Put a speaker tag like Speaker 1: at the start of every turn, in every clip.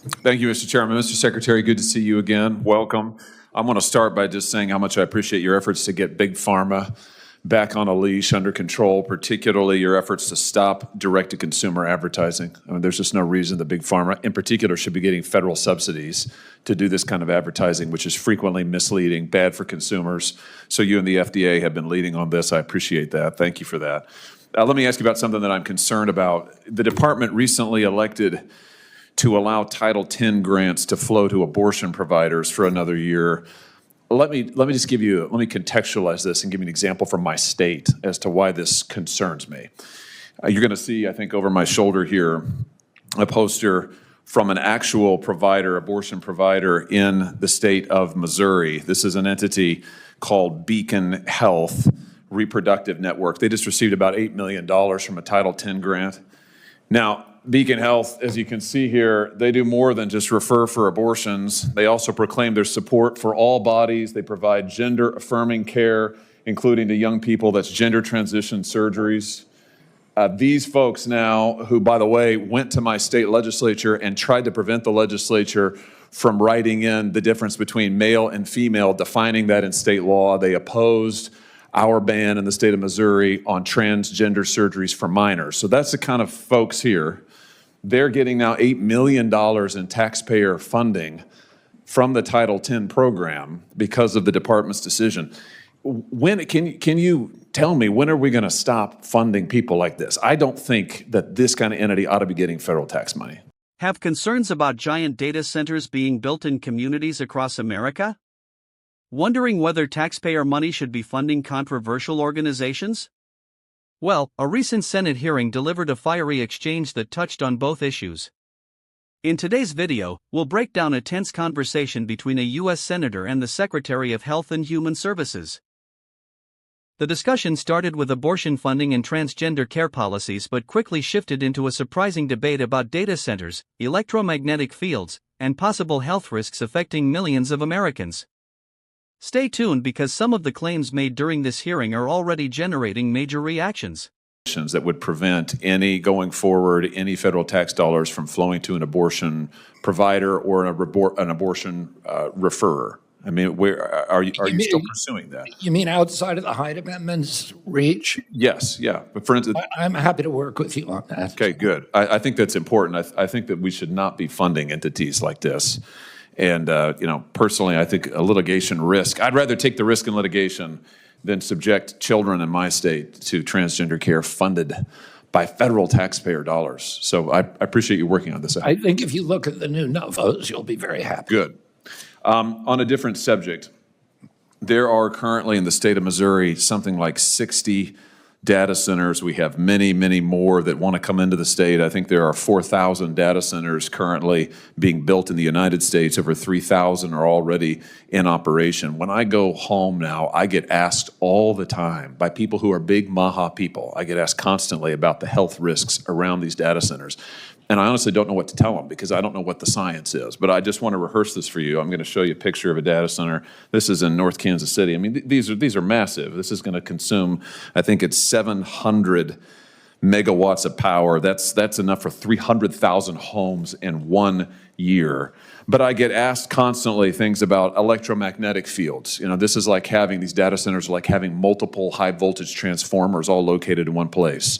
Speaker 1: Thank you, Mr. Chairman. Mr. Secretary, good to see you again. Welcome. I want to start by just saying how much I appreciate your efforts to get Big Pharma back on a leash, under control, particularly your efforts to stop direct-to-consumer advertising. I mean, there's just no reason that Big Pharma, in particular, should be getting federal subsidies to do this kind of advertising, which is frequently misleading, bad for consumers. So you and the FDA have been leading on this. I appreciate that. Thank you for that. Let me ask you about something that I'm concerned about. The department recently elected to allow Title X grants to flow to abortion providers for another year. Let me contextualize this and give you an example from my state as to why this concerns me. You're going to see, I think, over my shoulder here, a poster from an actual provider, abortion provider in the state of Missouri. This is an entity called Beacon Health Reproductive Network. They just received about $8 million from a Title X grant. Now, Beacon Health, as you can see here, they do more than just refer for abortions. They also proclaim their support for all bodies. They provide gender-affirming care, including to young people. That's gender transition surgeries. These folks now, who, by the way, went to my state legislature and tried to prevent the legislature from writing in the difference between male and female, defining that in state law. They opposed our ban in the state of Missouri on transgender surgeries for minors. So that's the kind of folks here. They're getting now $8 million in taxpayer funding from the Title X program because of the department's decision. When can you tell me, when are we going to stop funding people like this? I don't think that this kind of entity ought to be getting federal tax money.
Speaker 2: Have concerns about giant data centers being built in communities across America? Wondering whether taxpayer money should be funding controversial organizations? Well, a recent Senate hearing delivered a fiery exchange that touched on both issues. In today's video, we'll break down a tense conversation between a U.S. Senator and the Secretary of Health and Human Services. The discussion started with abortion funding and transgender care policies but quickly shifted into a surprising debate about data centers, electromagnetic fields, and possible health risks affecting millions of Americans. Stay tuned because some of the claims made during this hearing are already generating major reactions.
Speaker 1: That would prevent going forward, any federal tax dollars from flowing to an abortion provider or an abortion referrer. I mean, are you still pursuing that?
Speaker 3: You mean outside of the Hyde Amendment's reach?
Speaker 1: Yes, yeah. But for instance,
Speaker 3: I'm happy to work with you on that.
Speaker 1: Okay, good. I think that's important. I think that we should not be funding entities like this. And, personally, I think a litigation risk, I'd rather take the risk in litigation than subject children in my state to transgender care funded by federal taxpayer dollars. So I appreciate you working on this.
Speaker 3: I think if you look at the new novos, you'll be very happy.
Speaker 1: Good. On a different subject, there are currently in the state of Missouri something like 60 data centers. We have many, many more that want to come into the state. I think there are 4,000 data centers currently being built in the United States. Over 3,000 are already in operation. When I go home now, I get asked all the time by people who are big MAHA people. I get asked constantly about the health risks around these data centers. And I honestly don't know what to tell them because I don't know what the science is. But I just want to rehearse this for you. I'm going to show you a picture of a data center. This is in North Kansas City. I mean, these are massive. This is going to consume, I think it's 700 megawatts of power. That's enough for 300,000 homes in 1 year. But I get asked constantly things about electromagnetic fields. This is like having these data centers, like having multiple high voltage transformers all located in one place.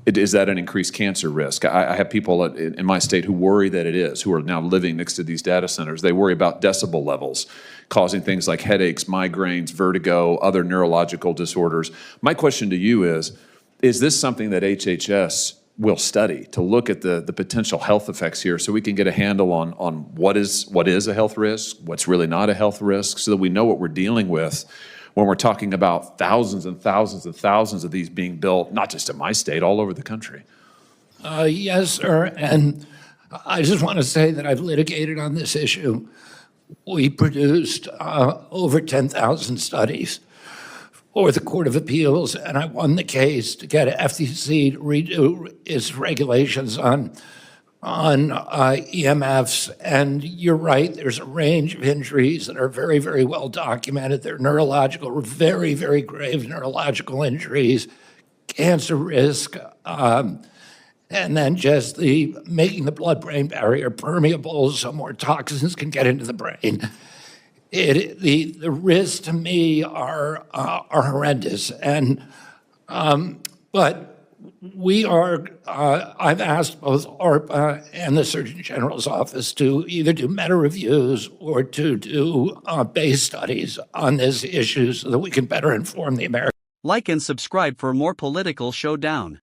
Speaker 1: Is that an increased cancer risk? I have people in my state who worry that it is, who are now living next to these data centers. They worry about decibel levels, causing things like headaches, migraines, vertigo, other neurological disorders. My question to you is this something that HHS will study to look at the potential health effects here so we can get a handle on what is a health risk, what's really not a health risk, so that we know what we're dealing with when we're talking about thousands and thousands and thousands of these being built, not just in my state, all over the country?
Speaker 3: Yes, sir. And I just want to say that I've litigated on this issue. We produced over 10,000 studies for the Court of Appeals, and I won the case to get FTC to redo its regulations on EMFs, and you're right, there's a range of injuries that are very, very well documented. They're neurological, very, very grave neurological injuries, cancer risk, and then just the making the blood-brain barrier permeable so more toxins can get into the brain. The risks to me are horrendous, and but we are. I've asked both ARPA and the Surgeon General's office to either do meta reviews or to do base studies on this issue so that we can better inform the American.
Speaker 2: Like and subscribe for more political showdown.